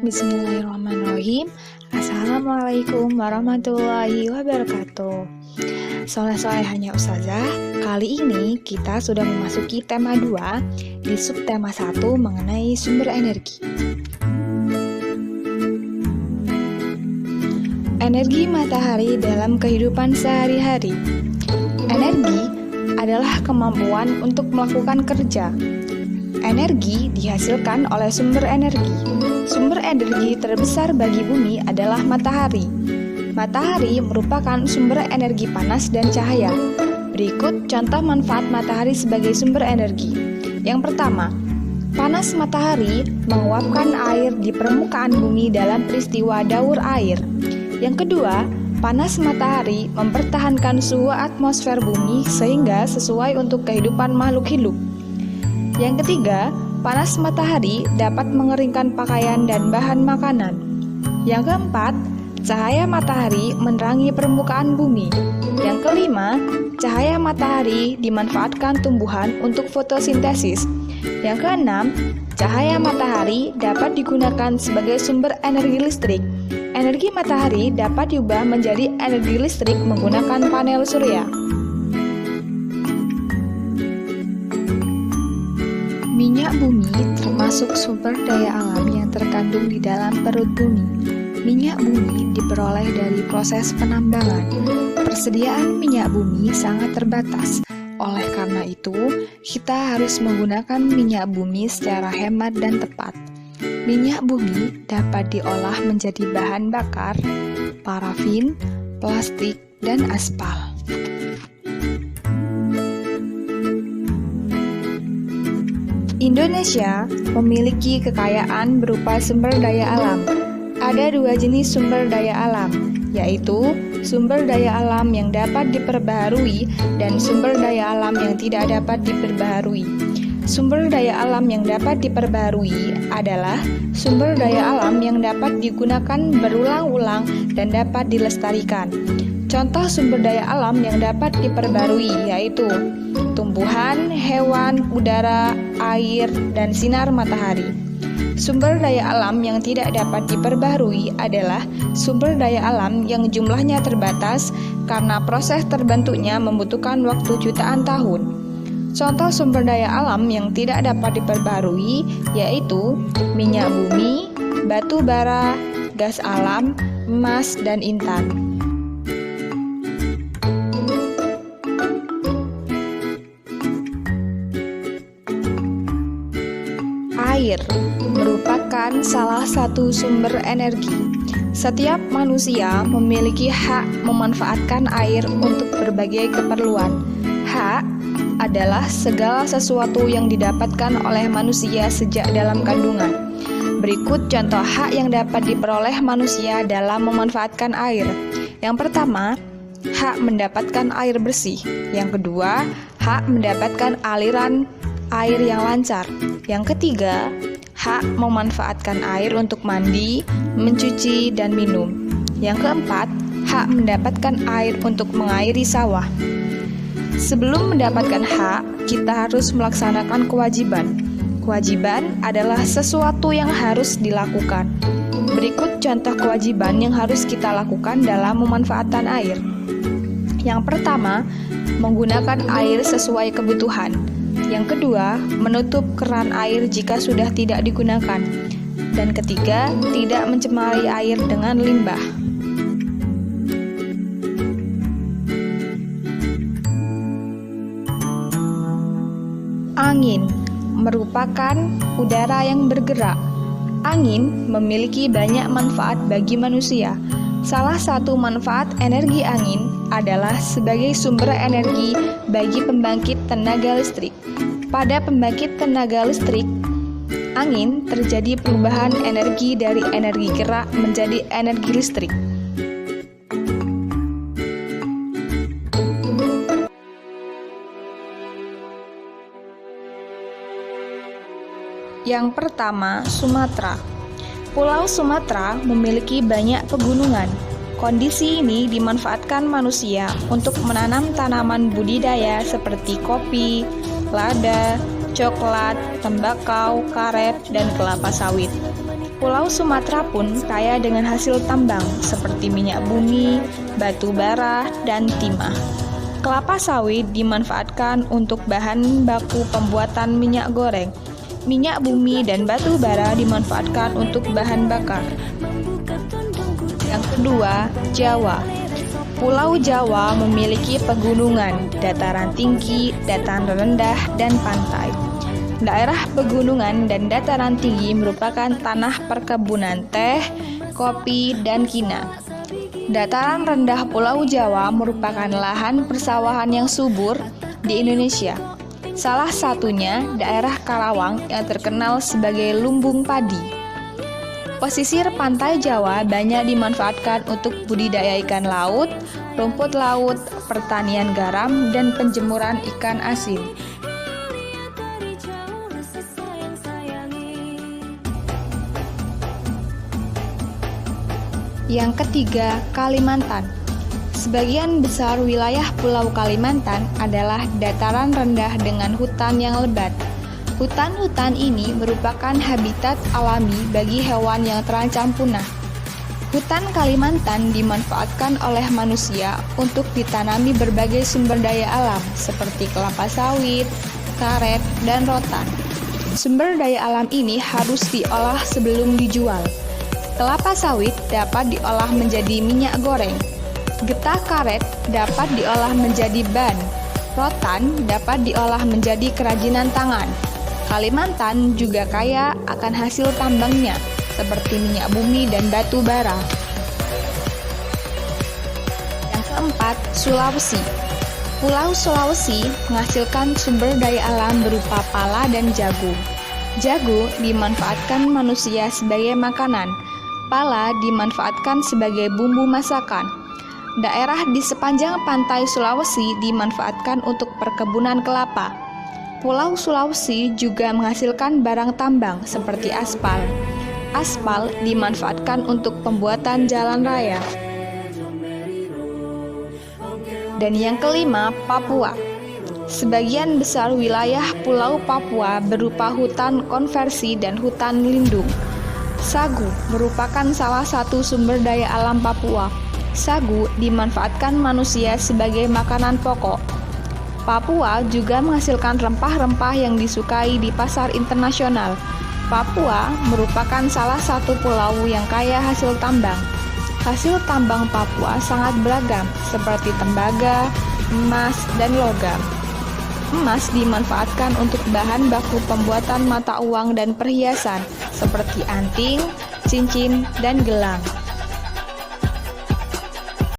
Bismillahirrahmanirrahim. Assalamualaikum warahmatullahi wabarakatuh. Soleh-solehannya Ustazah, kali ini kita sudah memasuki tema 2 di subtema 1 mengenai sumber energi. Energi matahari dalam kehidupan sehari-hari. Energi adalah kemampuan untuk melakukan kerja. Energi dihasilkan oleh sumber energi. Sumber energi terbesar bagi bumi adalah matahari. Matahari merupakan sumber energi panas dan cahaya. Berikut contoh manfaat matahari sebagai sumber energi. Yang pertama, panas matahari menguapkan air di permukaan bumi dalam peristiwa daur air. Yang kedua, panas matahari mempertahankan suhu atmosfer bumi sehingga sesuai untuk kehidupan makhluk hidup. Yang ketiga, panas matahari dapat mengeringkan pakaian dan bahan makanan. Yang keempat, cahaya matahari menerangi permukaan bumi. Yang kelima, cahaya matahari dimanfaatkan tumbuhan untuk fotosintesis. Yang keenam, cahaya matahari dapat digunakan sebagai sumber energi listrik. Energi matahari dapat diubah menjadi energi listrik menggunakan panel surya. Minyak bumi termasuk sumber daya alam yang terkandung di dalam perut bumi. Minyak bumi diperoleh dari proses penambangan. Persediaan minyak bumi sangat terbatas. Oleh karena itu, kita harus menggunakan minyak bumi secara hemat dan tepat. Minyak bumi dapat diolah menjadi bahan bakar, parafin, plastik, dan aspal. Indonesia memiliki kekayaan berupa sumber daya alam. Ada 2 jenis sumber daya alam, yaitu sumber daya alam yang dapat diperbaharui dan sumber daya alam yang tidak dapat diperbaharui. Sumber daya alam yang dapat diperbaharui adalah sumber daya alam yang dapat digunakan berulang-ulang dan dapat dilestarikan. Contoh sumber daya alam yang dapat diperbarui yaitu tumbuhan, hewan, udara, air, dan sinar matahari. Sumber daya alam yang tidak dapat diperbarui adalah sumber daya alam yang jumlahnya terbatas karena proses terbentuknya membutuhkan waktu jutaan tahun. Contoh sumber daya alam yang tidak dapat diperbarui yaitu minyak bumi, batu bara, gas alam, emas, dan intan. Air merupakan salah satu sumber energi. Setiap manusia memiliki hak memanfaatkan air untuk berbagai keperluan. Hak adalah segala sesuatu yang didapatkan oleh manusia sejak dalam kandungan. Berikut contoh hak yang dapat diperoleh manusia dalam memanfaatkan air. Yang pertama, hak mendapatkan air bersih. Yang kedua, hak mendapatkan aliran air yang lancar. Yang ketiga, hak memanfaatkan air untuk mandi, mencuci, dan minum. Yang keempat, hak mendapatkan air untuk mengairi sawah. Sebelum mendapatkan hak, kita harus melaksanakan kewajiban. Kewajiban adalah sesuatu yang harus dilakukan. Berikut contoh kewajiban yang harus kita lakukan dalam memanfaatkan air. Yang pertama, menggunakan air sesuai kebutuhan. Yang kedua, menutup keran air jika sudah tidak digunakan. Dan ketiga, tidak mencemari air dengan limbah. Angin merupakan udara yang bergerak. Angin memiliki banyak manfaat bagi manusia. Salah satu manfaat energi angin adalah sebagai sumber energi bagi pembangkit tenaga listrik. Pada pembangkit tenaga listrik, angin terjadi perubahan energi dari energi gerak menjadi energi listrik. Yang pertama, Sumatera. Pulau Sumatera memiliki banyak pegunungan. Kondisi ini dimanfaatkan manusia untuk menanam tanaman budidaya seperti kopi, lada, coklat, tembakau, karet, dan kelapa sawit. Pulau Sumatera pun kaya dengan hasil tambang seperti minyak bumi, batu bara, dan timah. Kelapa sawit dimanfaatkan untuk bahan baku pembuatan minyak goreng. Minyak bumi dan batu bara dimanfaatkan untuk bahan bakar. Yang kedua, Jawa. Pulau Jawa memiliki pegunungan, dataran tinggi, dataran rendah, dan pantai. Daerah pegunungan dan dataran tinggi merupakan tanah perkebunan teh, kopi, dan kina. Dataran rendah Pulau Jawa merupakan lahan persawahan yang subur di Indonesia. Salah satunya daerah Karawang yang terkenal sebagai lumbung padi. Pesisir pantai Jawa banyak dimanfaatkan untuk budidaya ikan laut, rumput laut, pertanian garam, dan penjemuran ikan asin. Yang ketiga, Kalimantan. Sebagian besar wilayah Pulau Kalimantan adalah dataran rendah dengan hutan yang lebat. Hutan-hutan ini merupakan habitat alami bagi hewan yang terancam punah. Hutan Kalimantan dimanfaatkan oleh manusia untuk ditanami berbagai sumber daya alam seperti kelapa sawit, karet, dan rotan. Sumber daya alam ini harus diolah sebelum dijual. Kelapa sawit dapat diolah menjadi minyak goreng. Getah karet dapat diolah menjadi ban. Rotan dapat diolah menjadi kerajinan tangan. Kalimantan juga kaya akan hasil tambangnya, seperti minyak bumi dan batu bara. Yang keempat, Sulawesi. Pulau Sulawesi menghasilkan sumber daya alam berupa pala dan jagung. Jagung dimanfaatkan manusia sebagai makanan. Pala dimanfaatkan sebagai bumbu masakan. Daerah di sepanjang pantai Sulawesi dimanfaatkan untuk perkebunan kelapa. Pulau Sulawesi juga menghasilkan barang tambang seperti aspal. Aspal dimanfaatkan untuk pembuatan jalan raya. Dan yang kelima, Papua. Sebagian besar wilayah Pulau Papua berupa hutan konversi dan hutan lindung. Sagu merupakan salah satu sumber daya alam Papua. Sagu dimanfaatkan manusia sebagai makanan pokok. Papua juga menghasilkan rempah-rempah yang disukai di pasar internasional. Papua merupakan salah satu pulau yang kaya hasil tambang. Hasil tambang Papua sangat beragam, seperti tembaga, emas, dan logam. Emas dimanfaatkan untuk bahan baku pembuatan mata uang dan perhiasan, seperti anting, cincin, dan gelang.